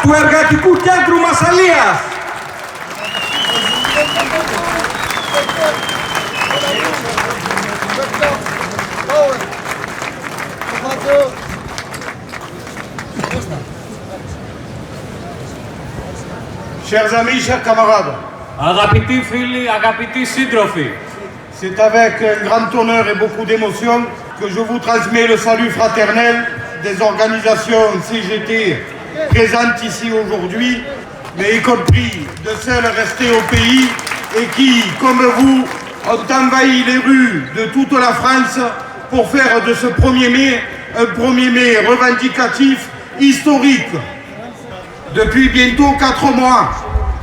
του Εργατικού Κέντρου Μασσαλίας. Chers amis, chers camarades, Αγαπητοί φίλοι, αγαπητοί σύντροφοι, c'est avec un grand honneur et beaucoup d'émotion que je vous transmets le salut fraternel des organisations CGT présentes ici aujourd'hui, mais y compris de celles restées au pays et qui, comme vous, ont envahi les rues de toute la France pour faire de ce 1er mai un 1er mai revendicatif historique. Depuis bientôt 4 mois,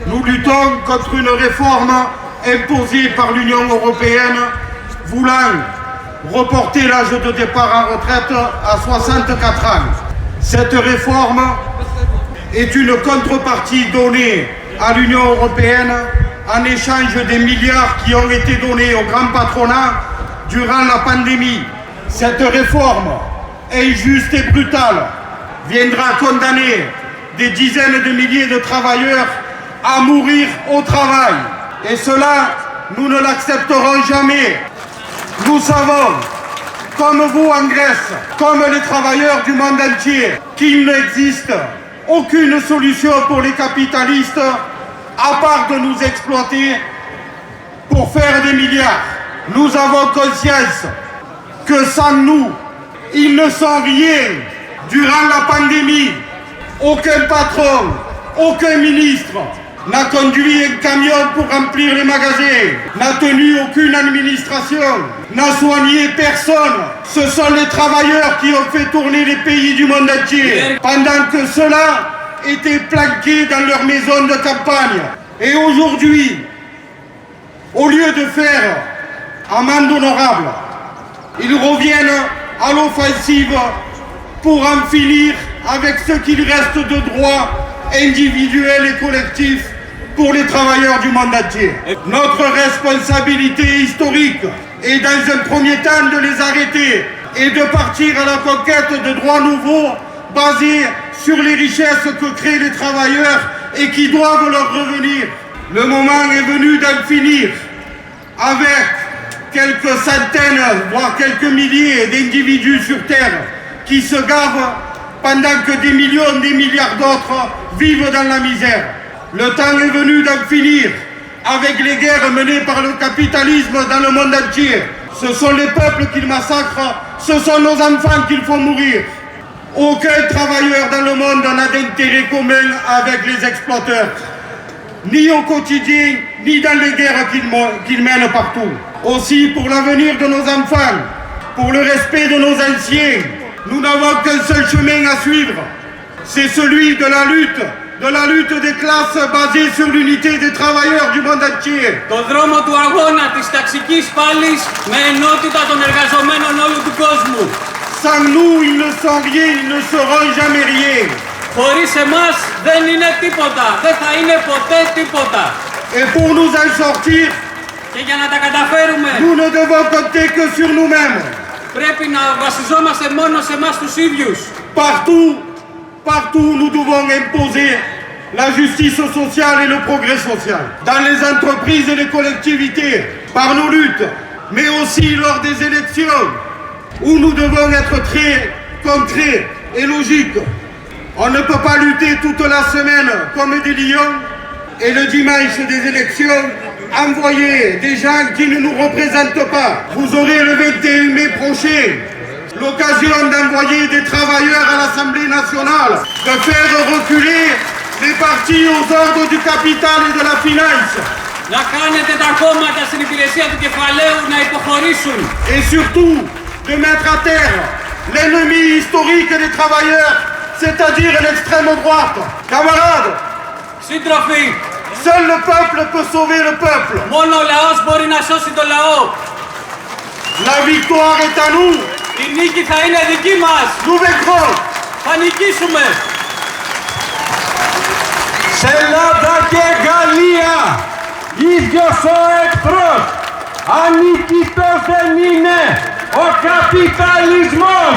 nous luttons contre une réforme imposée par l'Union européenne voulant reporter l'âge de départ en retraite à 64 ans. Cette réforme est une contrepartie donnée à l'Union européenne en échange des milliards qui ont été donnés au grand patronat durant la pandémie. Cette réforme injuste et brutale viendra condamner des dizaines de milliers de travailleurs à mourir au travail. Et cela, nous ne l'accepterons jamais. Nous savons, comme vous en Grèce, comme les travailleurs du monde entier, qu'il n'existe aucune solution pour les capitalistes à part de nous exploiter pour faire des milliards. Nous avons conscience que sans nous, ils ne sont rien. Durant la pandémie, aucun patron, aucun ministre n'a conduit un camion pour remplir les magasins, n'a tenu aucune administration, n'a soigné personne. Ce sont les travailleurs qui ont fait tourner les pays du monde entier, pendant que ceux-là étaient planqués dans leur maison de campagne. Et aujourd'hui, au lieu de faire amende honorable, ils reviennent à l'offensive pour en finir avec ce qu'il reste de droits individuels et collectifs pour les travailleurs du monde entier. Notre responsabilité historique est dans un premier temps de les arrêter et de partir à la conquête de droits nouveaux basés sur les richesses que créent les travailleurs et qui doivent leur revenir. Le moment est venu d'en finir avec quelques centaines, voire quelques milliers d'individus sur Terre qui se gavent pendant que des millions, des milliards d'autres vivent dans la misère. Le temps est venu d'en finir avec les guerres menées par le capitalisme dans le monde entier. Ce sont les peuples qu'ils massacrent, ce sont nos enfants qu'ils font mourir. Aucun travailleur dans le monde n'a d'intérêt commun avec les exploiteurs, ni au quotidien, ni dans les guerres qu'ils mènent partout. Aussi, pour l'avenir de nos enfants, pour le respect de nos anciens, nous n'avons qu'un seul chemin à suivre. C'est celui de la lutte des classes basée sur l'unité des travailleurs du monde entier. το δρόμο του αγώνα της ταξικής πάλης με ενότητα των εργαζομένων όλου του κόσμου. Sans nous, ils ne sont rien, ils ne seront jamais rien. Χωρίς εμάς δεν είναι τίποτα, δεν θα είναι ποτέ τίποτα. Et pour nous en sortir, Και για να τα καταφέρουμε, nous ne devons compter que sur nous-mêmes. πρέπει να βασιζόμαστε μόνο σε εμάς τους ίδιους. Partout, nous devons imposer la justice sociale et le progrès social. Dans les entreprises et les collectivités, par nos luttes, mais aussi lors des élections, où nous devons être très concrets et logiques. On ne peut pas lutter toute la semaine comme des lions et le dimanche des élections envoyer des gens qui ne nous représentent pas. Vous aurez le 21 mai prochain l'occasion d'envoyer des travailleurs à l'Assemblée nationale, de faire reculer les partis aux ordres du capital et de la finance. Να κάνετε τα κόμματα στην υπηρεσία του κεφαλαίου να υποχωρήσουν. Et surtout, de mettre à terre l'ennemi historique des travailleurs, c'est-à-dire l'extrême droite. Camarades, Σύντροφοι, seul le peuple peut sauver le peuple. μόνο ο λαός μπορεί να σώσει το λαό. La victoire est à nous. Η νίκη θα είναι δική μας. Nous vaincrons. Θα νικήσουμε. Σε Ελλάδα και Γαλλία, ίδιος ο εχθρός, ανίκητος δεν είναι ο καπιταλισμός.